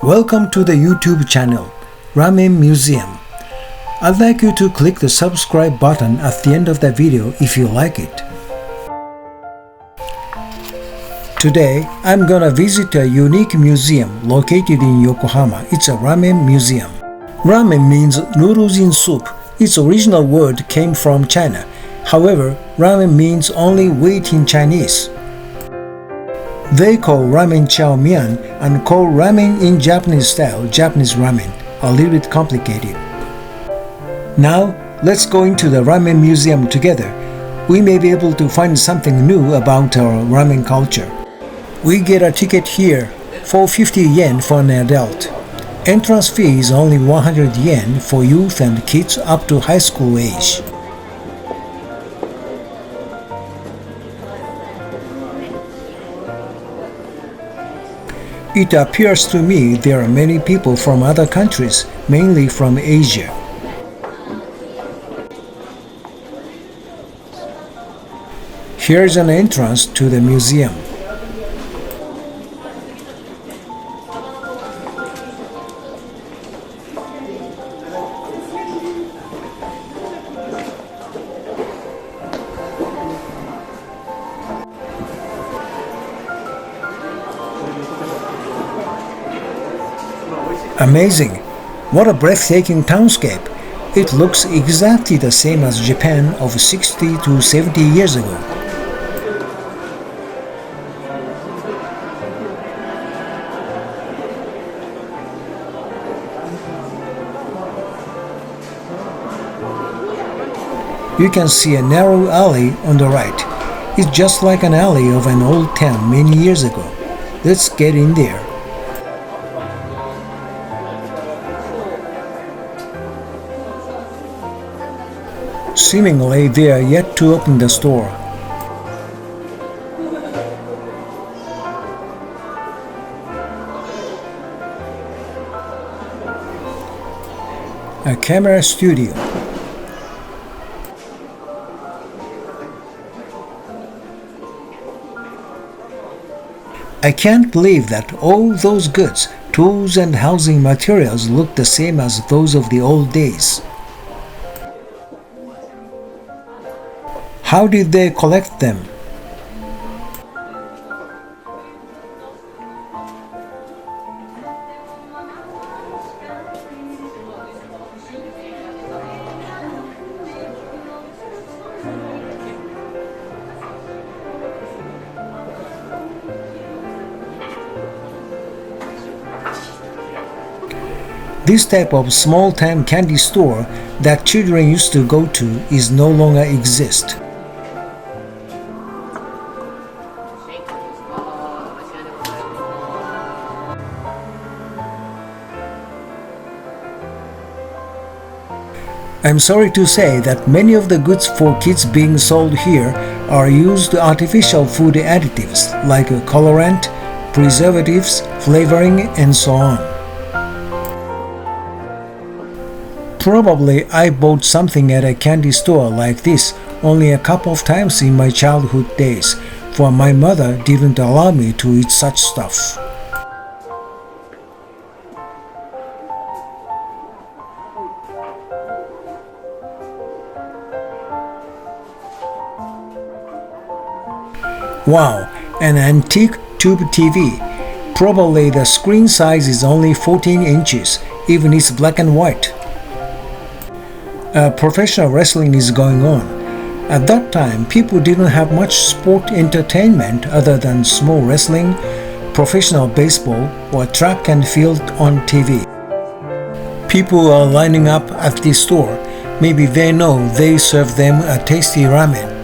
Welcome to the YouTube channel, Ramen Museum. I'd like you to click the subscribe button at the end of the video if you like it. Today, I'm gonna visit a unique museum located in Yokohama. It's a ramen museum. Ramen means noodles in soup. Its original word came from China. However, ramen means only wait in Chinese. They call ramen chow mein and call ramen in Japanese style Japanese ramen, a little bit complicated. Now, let's go into the ramen museum together. We may be able to find something new about our ramen culture. We get a ticket here for 50 yen for an adult. Entrance fee is only 100 yen for youth and kids up to high school age. It appears to me there are many people from other countries, mainly from Asia. Here's an entrance to the museum. Amazing! What a breathtaking townscape! It looks exactly the same as Japan of 60 to 70 years ago. You can see a narrow alley on the right. It's just like an alley of an old town many years ago. Let's get in there. Seemingly, they are yet to open the store. A camera studio. I can't believe that all those goods, tools and housing materials look the same as those of the old days. How did they collect them? This type of small-time candy store that children used to go to is no longer exist. I'm sorry to say that many of the goods for kids being sold here are used artificial food additives like colorant, preservatives, flavoring, and so on. Probably I bought something at a candy store like this only a couple of times in my childhood days, for my mother didn't allow me to eat such stuff. Wow, an antique tube TV. Probably the screen size is only 14 inches, even it's black and white. Professional wrestling is going on. At that time, people didn't have much sport entertainment other than small wrestling, professional baseball, or track and field on TV. People are lining up at the store. Maybe they know they serve them a tasty ramen.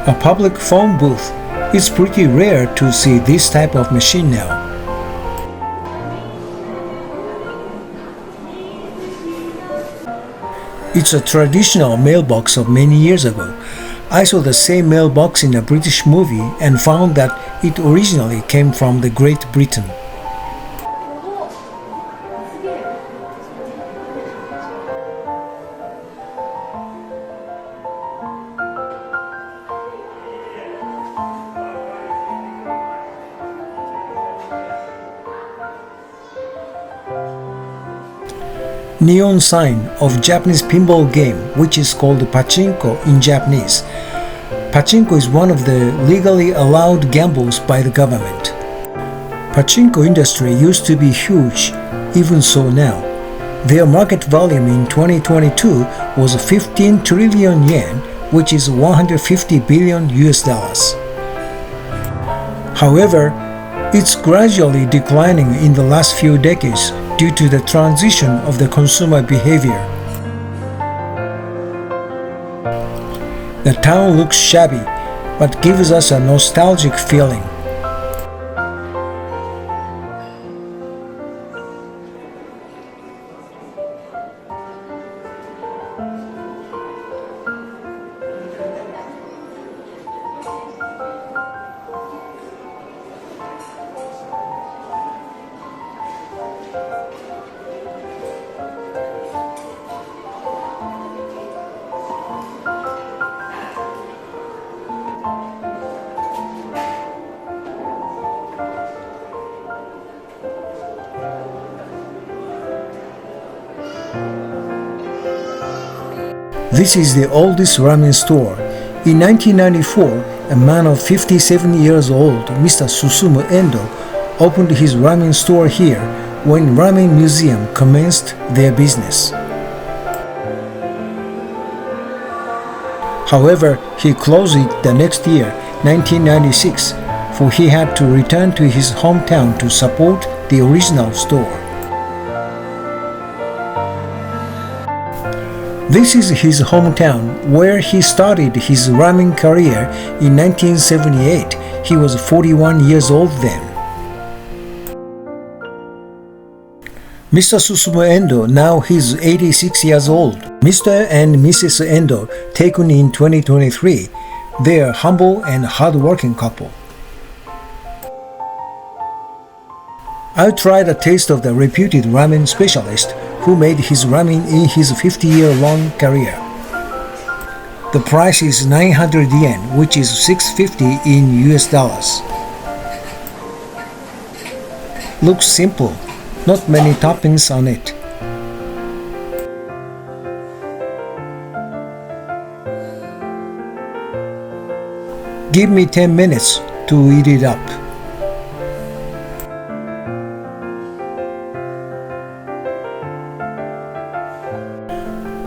A public phone booth. It's pretty rare to see this type of machine now. It's a traditional mailbox of many years ago. I saw the same mailbox in a British movie and found that it originally came from the Great Britain. neon sign of Japanese pinball game, which is called pachinko in Japanese. Pachinko is one of the legally allowed gambles by the government. Pachinko industry used to be huge, even so now. Their market volume in 2022 was 15 trillion yen, which is 150 billion US dollars. However, it's gradually declining in the last few decades due to the transition of the consumer behavior. The town looks shabby, but gives us a nostalgic feeling. This is the oldest ramen store. In 1994, a man of 57 years old, Mr. Susumu Endo, opened his ramen store here when Ramen Museum commenced their business. However, he closed it the next year, 1996, for he had to return to his hometown to support the original store. This is his hometown, where he started his ramen career in 1978. He was 41 years old then. Mr. Susumu Endo, now he's 86 years old. Mr. and Mrs. Endo, taken in 2023. They are humble and hard-working couple. I tried a taste of the reputed ramen specialist who made his ramen in his 50-year-long career. The price is 900 yen, which is 650 in US dollars. Looks simple, not many toppings on it. Give me 10 minutes to eat it up.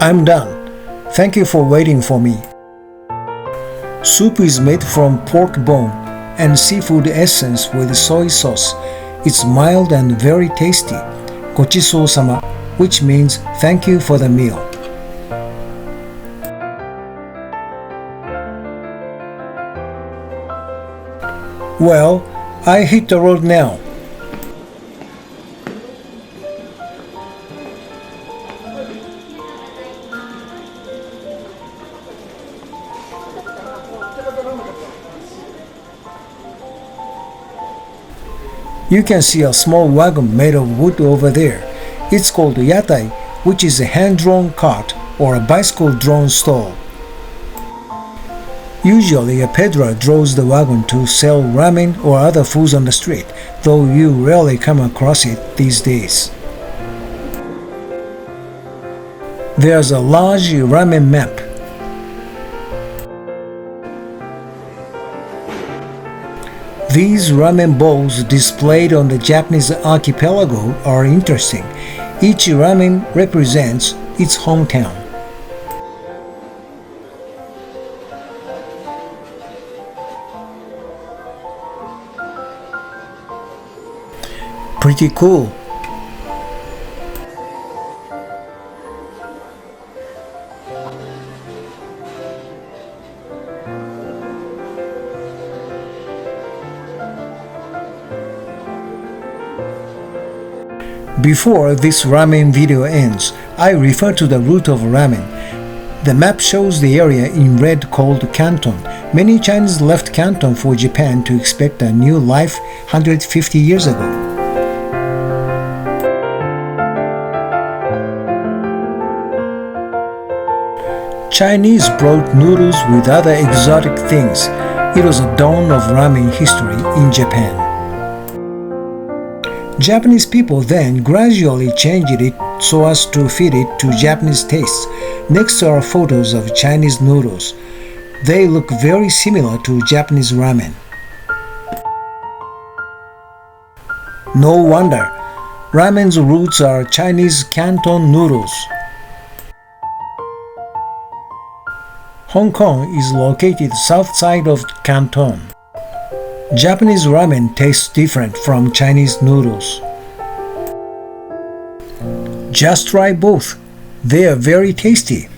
I'm done. Thank you for waiting for me. Soup is made from pork bone and seafood essence with soy sauce. It's mild and very tasty. Gochisou-sama, which means thank you for the meal. Well, I hit the road now. You can see a small wagon made of wood over there. It's called yatai, which is a hand-drawn cart or a bicycle-drawn stall. Usually a peddler draws the wagon to sell ramen or other foods on the street, though you rarely come across it these days. There's a large ramen map. These ramen bowls displayed on the Japanese archipelago are interesting. Each ramen represents its hometown. Pretty cool. Before this ramen video ends, I refer to the route of ramen. The map shows the area in red called Canton. Many Chinese left Canton for Japan to expect a new life 150 years ago. Chinese brought noodles with other exotic things. It was a dawn of ramen history in Japan. Japanese people then gradually changed it so as to fit it to Japanese tastes. Next are photos of Chinese noodles. They look very similar to Japanese ramen. No wonder. Ramen's roots are Chinese Canton noodles. Hong Kong is located south side of Canton. Japanese ramen tastes different from Chinese noodles. Just try both. They are very tasty.